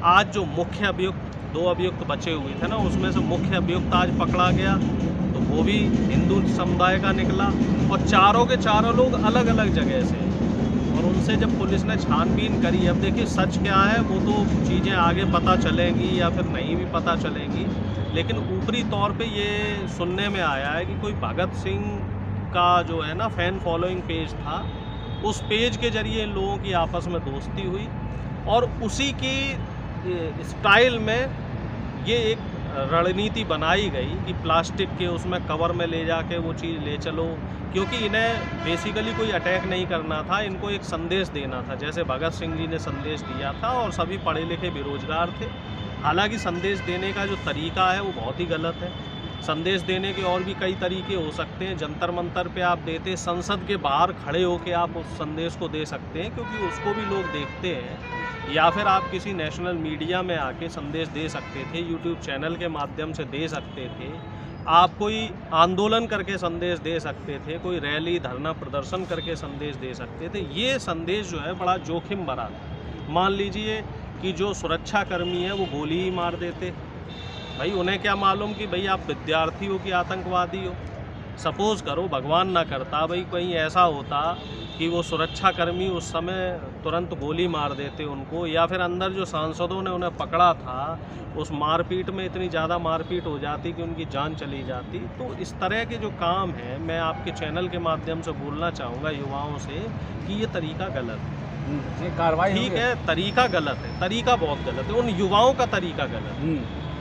आज जो मुख्य अभियुक्त, 2 अभियुक्त बचे हुए थे ना, उसमें से मुख्य अभियुक्त आज पकड़ा गया, तो वो भी हिंदू समुदाय का निकला और चारों के चारों लोग अलग अलग जगह से। और उनसे जब पुलिस ने छानबीन करी, अब देखिए सच क्या है वो तो चीज़ें आगे पता चलेंगी या फिर नहीं भी पता चलेंगी, लेकिन ऊपरी तौर पे ये सुनने में आया है कि कोई भगत सिंह का जो है ना फैन फॉलोइंग पेज था, उस पेज के जरिए इन लोगों की आपस में दोस्ती हुई और उसी की स्टाइल में ये एक रणनीति बनाई गई कि प्लास्टिक के उसमें कवर में ले जाके वो चीज़ ले चलो, क्योंकि इन्हें बेसिकली कोई अटैक नहीं करना था, इनको एक संदेश देना था, जैसे भगत सिंह जी ने संदेश दिया था और सभी पढ़े लिखे बेरोजगार थे। हालांकि संदेश देने का जो तरीका है वो बहुत ही गलत है। संदेश देने के और भी कई तरीके हो सकते हैं। जंतर मंतर पे आप देते, संसद के बाहर खड़े होकर आप उस संदेश को दे सकते हैं, क्योंकि उसको भी लोग देखते हैं, या फिर आप किसी नेशनल मीडिया में आके संदेश दे सकते थे, यूट्यूब चैनल के माध्यम से दे सकते थे, आप कोई आंदोलन करके संदेश दे सकते थे, कोई रैली धरना प्रदर्शन करके संदेश दे सकते थे। ये संदेश जो है बड़ा जोखिम भरा था। मान लीजिए कि जो सुरक्षाकर्मी है वो गोली ही मार देते, भाई उन्हें क्या मालूम कि भाई आप विद्यार्थी हो कि आतंकवादी हो। सपोज़ करो भगवान ना करता भाई कहीं ऐसा होता कि वो सुरक्षाकर्मी उस समय तुरंत गोली मार देते उनको, या फिर अंदर जो सांसदों ने उन्हें पकड़ा था उस मारपीट में इतनी ज़्यादा मारपीट हो जाती कि उनकी जान चली जाती। तो इस तरह के जो काम हैं, मैं आपके चैनल के माध्यम से बोलना चाहूँगा युवाओं से कि ये तरीका गलत है। ये कार्रवाई ठीक है, तरीका गलत है, तरीका बहुत गलत है, उन युवाओं का तरीका गलत है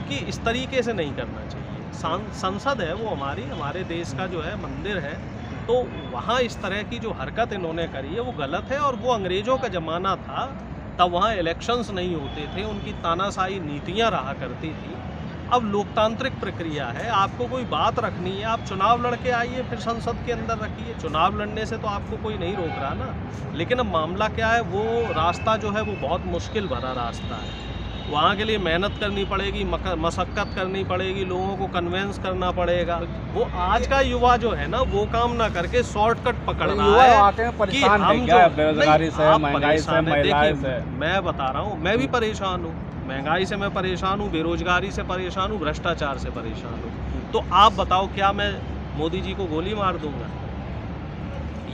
कि इस तरीके से नहीं करना चाहिए। संसद है वो हमारे देश का जो है मंदिर है, तो वहाँ इस तरह की जो हरकत इन्होंने करी है वो गलत है। और वो अंग्रेज़ों का ज़माना था, तब वहाँ इलेक्शंस नहीं होते थे, उनकी तानाशाही नीतियाँ रहा करती थी। अब लोकतांत्रिक प्रक्रिया है, आपको कोई बात रखनी है आप चुनाव लड़ के आइए, फिर संसद के अंदर रखिए। चुनाव लड़ने से तो आपको कोई नहीं रोक रहा ना, लेकिन अब मामला क्या है, वो रास्ता जो है वो बहुत मुश्किल भरा रास्ता है। वहाँ के लिए मेहनत करनी पड़ेगी, मशक्क़त करनी पड़ेगी, लोगों को कन्वेंस करना पड़ेगा। वो आज का युवा जो है ना वो काम ना करके शॉर्टकट पकड़ना है कि हम जो बेरोजगारी से, महंगाई से, महिलाएं से। मैं बता रहा हूँ, मैं भी परेशान हूँ, महंगाई से मैं परेशान हूँ, बेरोजगारी से परेशान हूँ, भ्रष्टाचार से परेशान हूँ। तो आप बताओ क्या मैं मोदी जी को गोली मार दूंगा?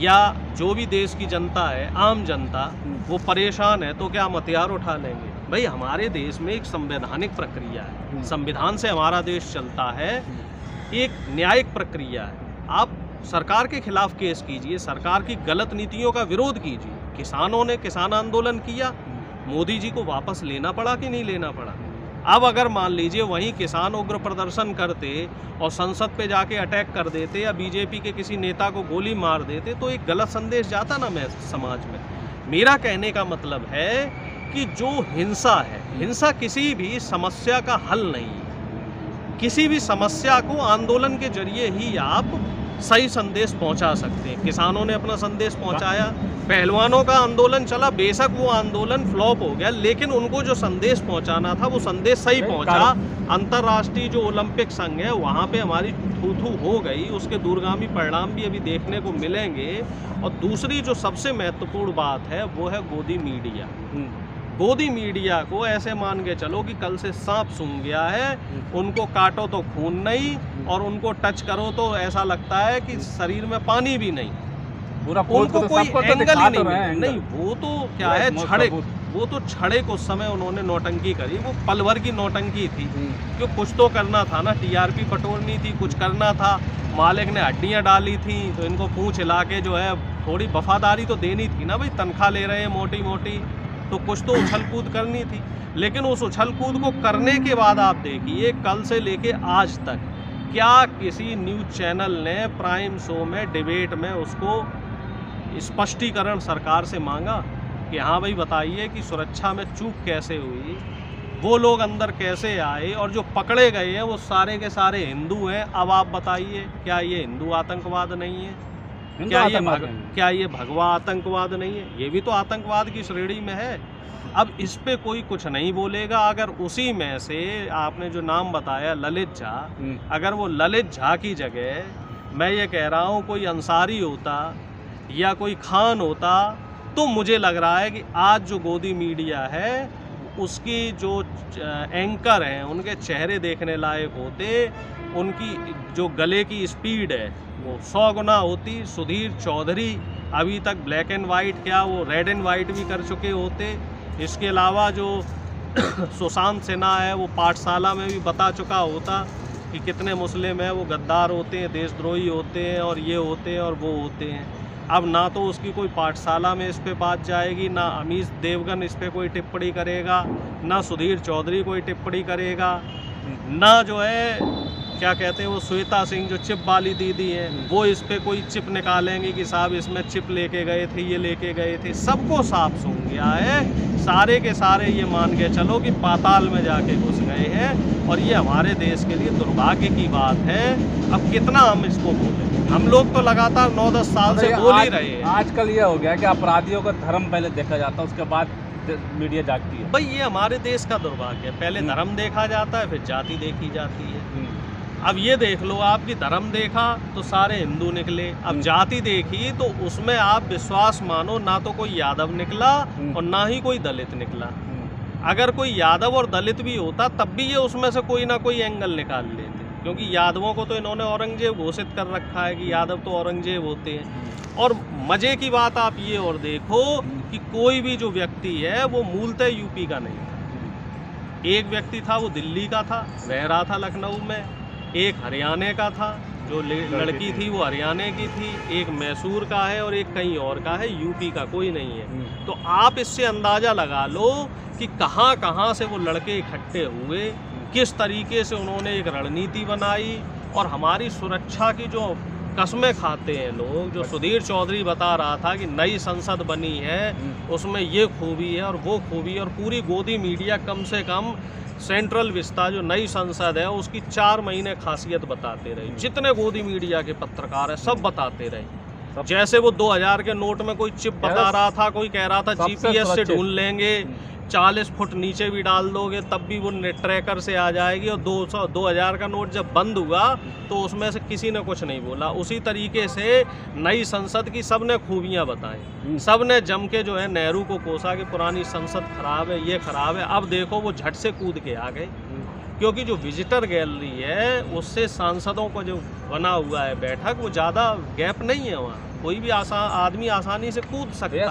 या जो भी देश की जनता है, आम जनता, वो परेशान है तो क्या हम हथियार उठा लेंगे? भाई हमारे देश में एक संवैधानिक प्रक्रिया है, संविधान से हमारा देश चलता है, एक न्यायिक प्रक्रिया है। आप सरकार के खिलाफ केस कीजिए, सरकार की गलत नीतियों का विरोध कीजिए। किसानों ने किसान आंदोलन किया, मोदी जी को वापस लेना पड़ा कि नहीं लेना पड़ा? अब अगर मान लीजिए वहीं किसान उग्र प्रदर्शन करते और संसद पे जाके अटैक कर देते या बीजेपी के किसी नेता को गोली मार देते, तो एक गलत संदेश जाता ना मैं समाज में। मेरा कहने का मतलब है कि जो हिंसा है, हिंसा किसी भी समस्या का हल नहीं है। किसी भी समस्या को आंदोलन के जरिए ही आप सही संदेश पहुंचा सकते हैं। किसानों ने अपना संदेश पहुंचाया, पहलवानों का आंदोलन चला, बेशक वो आंदोलन फ्लॉप हो गया, लेकिन उनको जो संदेश पहुंचाना था वो संदेश सही पहुंचा। अंतर्राष्ट्रीय जो ओलंपिक संघ है वहाँ पे हमारी थू-थू हो गई, उसके दूरगामी परिणाम भी अभी देखने को मिलेंगे। और दूसरी जो सबसे महत्वपूर्ण बात है वो है गोदी मीडिया। गोदी मीडिया को ऐसे मान के चलो कि कल से सांप सूंघ गया है, उनको काटो तो खून नहीं और उनको टच करो तो ऐसा लगता है कि शरीर में पानी भी नहीं, उनको कोई एंगल ही नहीं। वो तो क्या है, छड़े, वो तो छड़े को उस समय उन्होंने नौटंकी करी, वो पल भर की नौटंकी थी, क्यों कुछ तो करना था ना, टीआरपी बटोरनी थी, कुछ करना था। मालिक ने हड्डियाँ डाली थी तो इनको पूंछ हिला के जो है थोड़ी वफादारी तो देनी थी ना, भाई तनख्वाह ले रहे हैं मोटी मोटी, तो कुछ तो उछल कूद करनी थी। लेकिन उस उछल कूद को करने के बाद आप देखिए कल से लेके आज तक क्या किसी न्यूज़ चैनल ने प्राइम शो में डिबेट में उसको स्पष्टीकरण सरकार से मांगा कि हाँ भाई बताइए कि सुरक्षा में चूक कैसे हुई, वो लोग अंदर कैसे आए, और जो पकड़े गए हैं वो सारे के सारे हिंदू हैं। अब आप बताइए क्या ये हिंदू आतंकवाद नहीं है? क्या ये भगवा आतंकवाद नहीं है? ये भी तो आतंकवाद की श्रेणी में है। अब इस पे कोई कुछ नहीं बोलेगा। अगर उसी में से आपने जो नाम बताया ललित झा, अगर वो ललित झा की जगह मैं ये कह रहा हूँ कोई अंसारी होता या कोई खान होता, तो मुझे लग रहा है कि आज जो गोदी मीडिया है उसकी जो एंकर हैं उनके चेहरे देखने लायक होते, उनकी जो गले की स्पीड है वो 100 गुना होती। सुधीर चौधरी अभी तक ब्लैक एंड वाइट क्या वो रेड एंड वाइट भी कर चुके होते। इसके अलावा जो सुशांत सिन्हा है वो पाठशाला में भी बता चुका होता कि कितने मुस्लिम हैं वो गद्दार होते हैं, देशद्रोही होते हैं और ये होते हैं और वो होते हैं। अब ना तो उसकी कोई पाठशाला में इस पे बात जाएगी, ना अमीश देवगन इस पे कोई टिप्पणी करेगा, ना सुधीर चौधरी कोई टिप्पणी करेगा, ना जो है क्या कहते हैं वो श्वेता सिंह जो चिप वाली दीदी हैं वो इस पे कोई चिप निकालेंगे कि साहब इसमें चिप लेके गए थे, ये लेके गए थे। सबको साफ सूंघ गया है, सारे के सारे ये मान के चलो कि पाताल में जाके घुस गए हैं। और ये हमारे देश के लिए दुर्भाग्य की बात है। अब कितना हम इसको बोलें, हम लोग तो लगातार 9-10 साल से बोल ही रहे हैं। आजकल ये हो गया कि अपराधियों का धर्म पहले देखा जाता है, उसके बाद मीडिया जागती है। भाई ये हमारे देश का दुर्भाग्य है, पहले धर्म देखा जाता है फिर जाति देखी जाती है। अब ये देख लो, आपकी धर्म देखा तो सारे हिंदू निकले, अब जाति देखी तो उसमें आप विश्वास मानो ना तो कोई यादव निकला और ना ही कोई दलित निकला। अगर कोई यादव और दलित भी होता तब भी ये उसमें से कोई ना कोई एंगल निकाल लेते, क्योंकि यादवों को तो इन्होंने औरंगजेब घोषित कर रखा है कि यादव तो औरंगजेब होते हैं। और मजे की बात आप ये और देखो कि कोई भी जो व्यक्ति है वो मूलतः यूपी का नहीं था। एक व्यक्ति था वो दिल्ली का था, रह रहा था लखनऊ में, एक हरियाणा का था, जो लड़की थी वो हरियाणा की थी, एक मैसूर का है और एक कहीं और का है, यूपी का कोई नहीं है। तो आप इससे अंदाज़ा लगा लो कि कहाँ कहाँ से वो लड़के इकट्ठे हुए, किस तरीके से उन्होंने एक रणनीति बनाई और हमारी सुरक्षा की जो कस्में खाते हैं लोग। जो सुधीर चौधरी बता रहा था कि नई संसद बनी है, उसमें ये खूबी है और वो खूबी, और पूरी गोदी मीडिया कम से कम सेंट्रल विस्ता जो नई संसद है उसकी 4 महीने खासियत बताते रहे। जितने गोदी मीडिया के पत्रकार हैं सब बताते रहे। जैसे वो 2000 के नोट में कोई चिप बता रहा था, कोई कह रहा था GPS से ढूंढ लेंगे, 40 फुट नीचे भी डाल दोगे तब भी वो नेट ट्रैकर से आ जाएगी। और 2000 का नोट जब बंद हुआ तो उसमें से किसी ने कुछ नहीं बोला। उसी तरीके से नई संसद की सब ने खूबियाँ बताई, सब ने जम के जो है नेहरू को कोसा कि पुरानी संसद खराब है, ये खराब है। अब देखो वो झट से कूद के आ गए, क्योंकि जो विजिटर गैलरी है उससे सांसदों को जो बना हुआ है बैठक, वो ज़्यादा गैप नहीं है, वहाँ कोई भी आदमी आसानी से कूद सकता है।